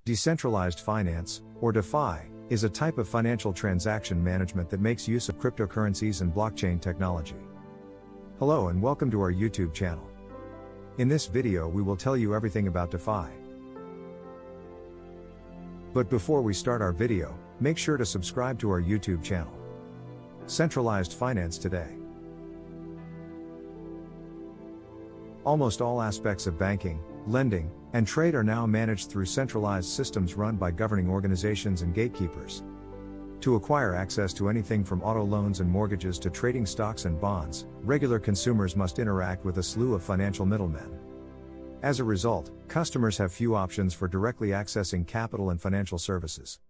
Decentralized finance, or DeFi, is a type of financial transaction management that makes use of cryptocurrencies and blockchain technology. Hello and welcome to our YouTube channel. In this video we will tell you everything about DeFi. But before we start our video, make sure to subscribe to our YouTube channel. Centralized finance today. Almost all aspects of banking, lending, and trade are now managed through centralized systems run by governing organizations and gatekeepers. To acquire access to anything from auto loans and mortgages to trading stocks and bonds, regular consumers must interact with a slew of financial middlemen. As a result, customers have few options for directly accessing capital and financial services.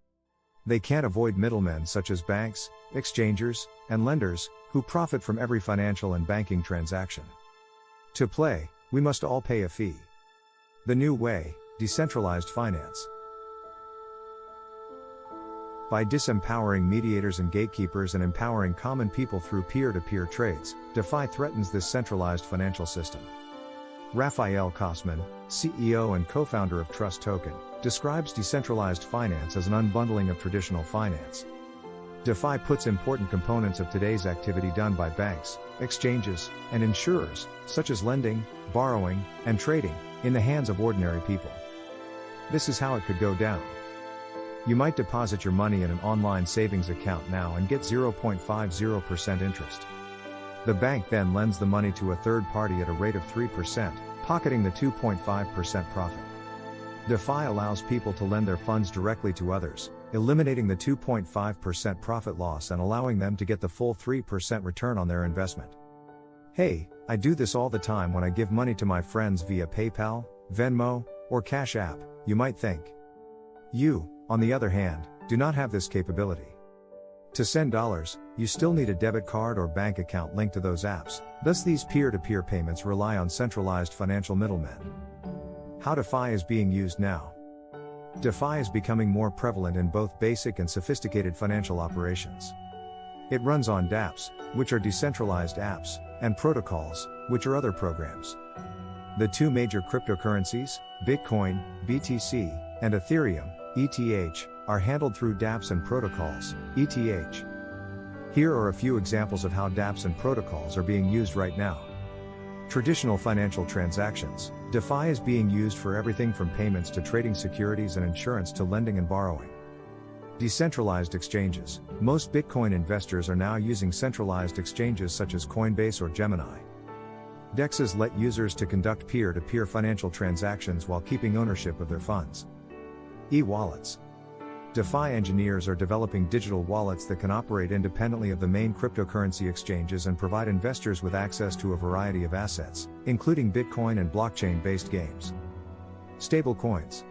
They can't avoid middlemen such as banks, exchangers, and lenders, who profit from every financial and banking transaction. To play, we must all pay a fee. The new way, decentralized finance. By disempowering mediators and gatekeepers and empowering common people through peer-to-peer trades, DeFi threatens this centralized financial system. Raphael Kosman, CEO and co-founder of Trust Token, describes decentralized finance as an unbundling of traditional finance. DeFi puts important components of today's activity done by banks, exchanges, and insurers, such as lending, borrowing, and trading, in the hands of ordinary people. This is how it could go down. You might deposit your money in an online savings account now and get 0.50% interest. The bank then lends the money to a third party at a rate of 3%, pocketing the 2.5% profit. DeFi allows people to lend their funds directly to others, eliminating the 2.5% profit loss and allowing them to get the full 3% return on their investment. Hey, I do this all the time when I give money to my friends via PayPal, Venmo, or Cash App, you might think. You, on the other hand, do not have this capability. To send dollars, you still need a debit card or bank account linked to those apps, thus these peer-to-peer payments rely on centralized financial middlemen. How DeFi is being used now. DeFi is becoming more prevalent in both basic and sophisticated financial operations. It runs on dApps, which are decentralized apps, and protocols, which are other programs. The two major cryptocurrencies, Bitcoin, BTC, and Ethereum, ETH, are handled through dApps and protocols, ETH. Here are a few examples of how dApps and protocols are being used right now. Traditional financial transactions. DeFi is being used for everything from payments to trading securities and insurance to lending and borrowing. Decentralized exchanges. Most Bitcoin investors are now using centralized exchanges such as Coinbase or Gemini. DEXs let users to conduct peer-to-peer financial transactions while keeping ownership of their funds. E-wallets. DeFi engineers are developing digital wallets that can operate independently of the main cryptocurrency exchanges and provide investors with access to a variety of assets, including Bitcoin and blockchain-based games. Stablecoins.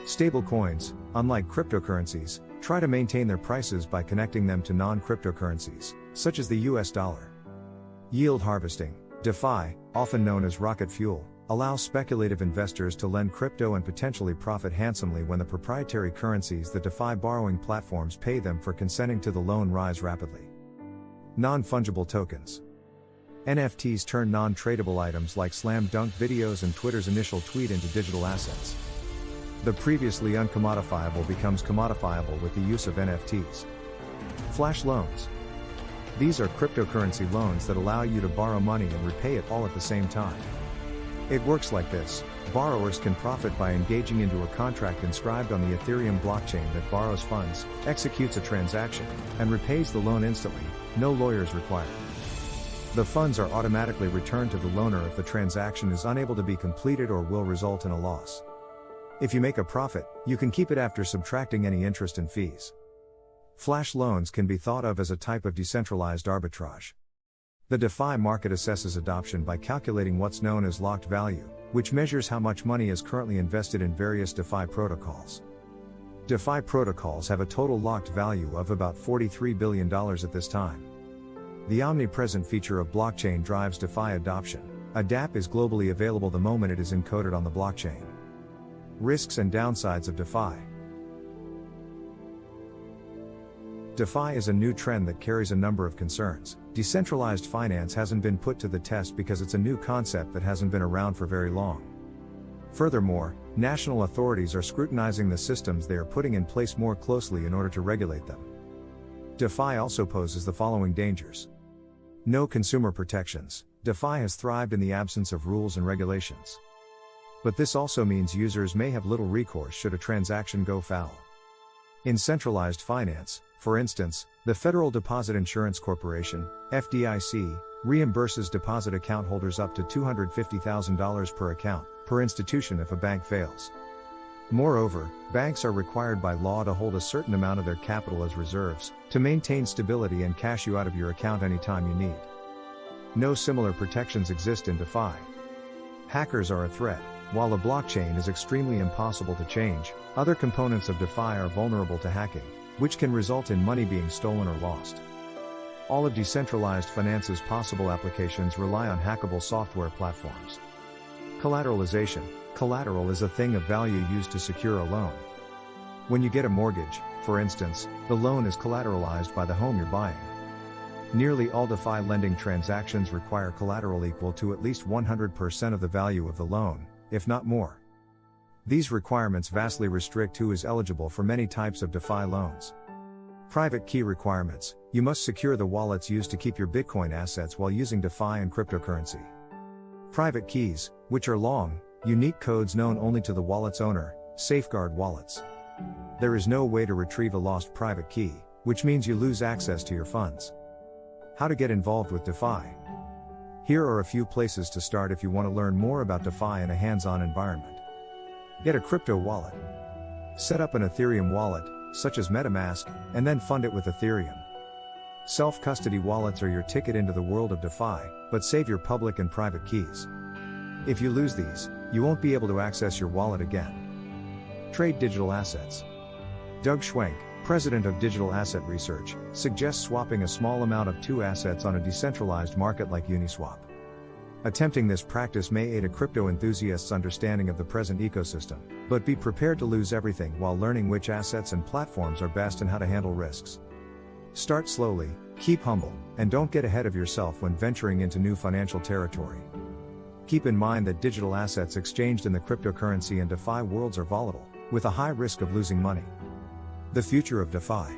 Stablecoins, unlike cryptocurrencies, try to maintain their prices by connecting them to non-cryptocurrencies, such as the US dollar. Yield harvesting. DeFi, often known as rocket fuel, allows speculative investors to lend crypto and potentially profit handsomely when the proprietary currencies that DeFi borrowing platforms pay them for consenting to the loan rise rapidly. Non-fungible tokens. NFTs turn non-tradable items like slam dunk videos and Twitter's initial tweet into digital assets. The previously uncommodifiable becomes commodifiable with the use of NFTs. Flash loans. These are cryptocurrency loans that allow you to borrow money and repay it all at the same time. It works like this: borrowers can profit by engaging into a contract inscribed on the Ethereum blockchain that borrows funds, executes a transaction, and repays the loan instantly, no lawyers required. The funds are automatically returned to the loaner if the transaction is unable to be completed or will result in a loss. If you make a profit, you can keep it after subtracting any interest and fees. Flash loans can be thought of as a type of decentralized arbitrage. The DeFi market assesses adoption by calculating what's known as locked value, which measures how much money is currently invested in various DeFi protocols. DeFi protocols have a total locked value of about $43 billion at this time. The omnipresent feature of blockchain drives DeFi adoption. A dApp is globally available the moment it is encoded on the blockchain. Risks and downsides of DeFi. DeFi is a new trend that carries a number of concerns. Decentralized finance hasn't been put to the test because it's a new concept that hasn't been around for very long. Furthermore, national authorities are scrutinizing the systems they are putting in place more closely in order to regulate them. DeFi also poses the following dangers. No consumer protections. DeFi has thrived in the absence of rules and regulations. But this also means users may have little recourse should a transaction go foul. In centralized finance, for instance, the Federal Deposit Insurance Corporation, FDIC, reimburses deposit account holders up to $250,000 per account, per institution if a bank fails. Moreover, banks are required by law to hold a certain amount of their capital as reserves, to maintain stability and cash you out of your account anytime you need. No similar protections exist in DeFi. Hackers are a threat. While a blockchain is extremely impossible to change, other components of DeFi are vulnerable to hacking, which can result in money being stolen or lost. All of decentralized finance's possible applications rely on hackable software platforms. Collateralization. Collateral is a thing of value used to secure a loan. When you get a mortgage, for instance, the loan is collateralized by the home you're buying. Nearly all DeFi lending transactions require collateral equal to at least 100% of the value of the loan, if not more. These requirements vastly restrict who is eligible for many types of DeFi loans. Private key requirements. You must secure the wallets used to keep your Bitcoin assets while using DeFi and cryptocurrency. Private keys, which are long, unique codes known only to the wallet's owner, safeguard wallets. There is no way to retrieve a lost private key, which means you lose access to your funds. How to get involved with DeFi. Here are a few places to start if you want to learn more about DeFi in a hands-on environment. Get a crypto wallet. Set up an Ethereum wallet, such as MetaMask, and then fund it with Ethereum. Self-custody wallets are your ticket into the world of DeFi, but save your public and private keys. If you lose these, you won't be able to access your wallet again. Trade digital assets. Doug Schwenk, president of Digital Asset Research, suggests swapping a small amount of two assets on a decentralized market like Uniswap. Attempting this practice may aid a crypto enthusiast's understanding of the present ecosystem, but be prepared to lose everything while learning which assets and platforms are best and how to handle risks. Start slowly, keep humble, and don't get ahead of yourself when venturing into new financial territory. Keep in mind that digital assets exchanged in the cryptocurrency and DeFi worlds are volatile, with a high risk of losing money. The future of DeFi.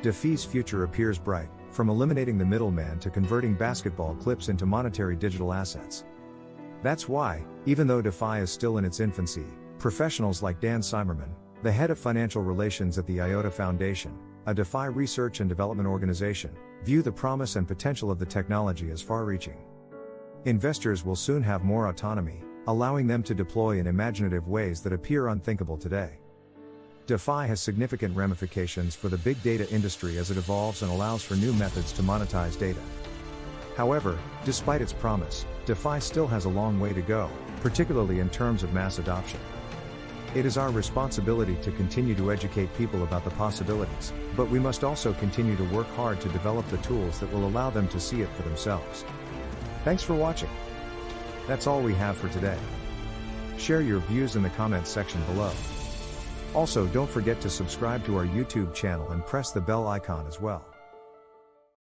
DeFi's future appears bright, from eliminating the middleman to converting basketball clips into monetary digital assets. That's why, even though DeFi is still in its infancy, professionals like Dan Simerman, the head of financial relations at the IOTA Foundation, a DeFi research and development organization, view the promise and potential of the technology as far-reaching. Investors will soon have more autonomy, allowing them to deploy in imaginative ways that appear unthinkable today. DeFi has significant ramifications for the big data industry as it evolves and allows for new methods to monetize data. However, despite its promise, DeFi still has a long way to go, particularly in terms of mass adoption. It is our responsibility to continue to educate people about the possibilities, but we must also continue to work hard to develop the tools that will allow them to see it for themselves. Thanks for watching. That's all we have for today. Share your views in the comments section below. Also, don't forget to subscribe to our YouTube channel and press the bell icon as well.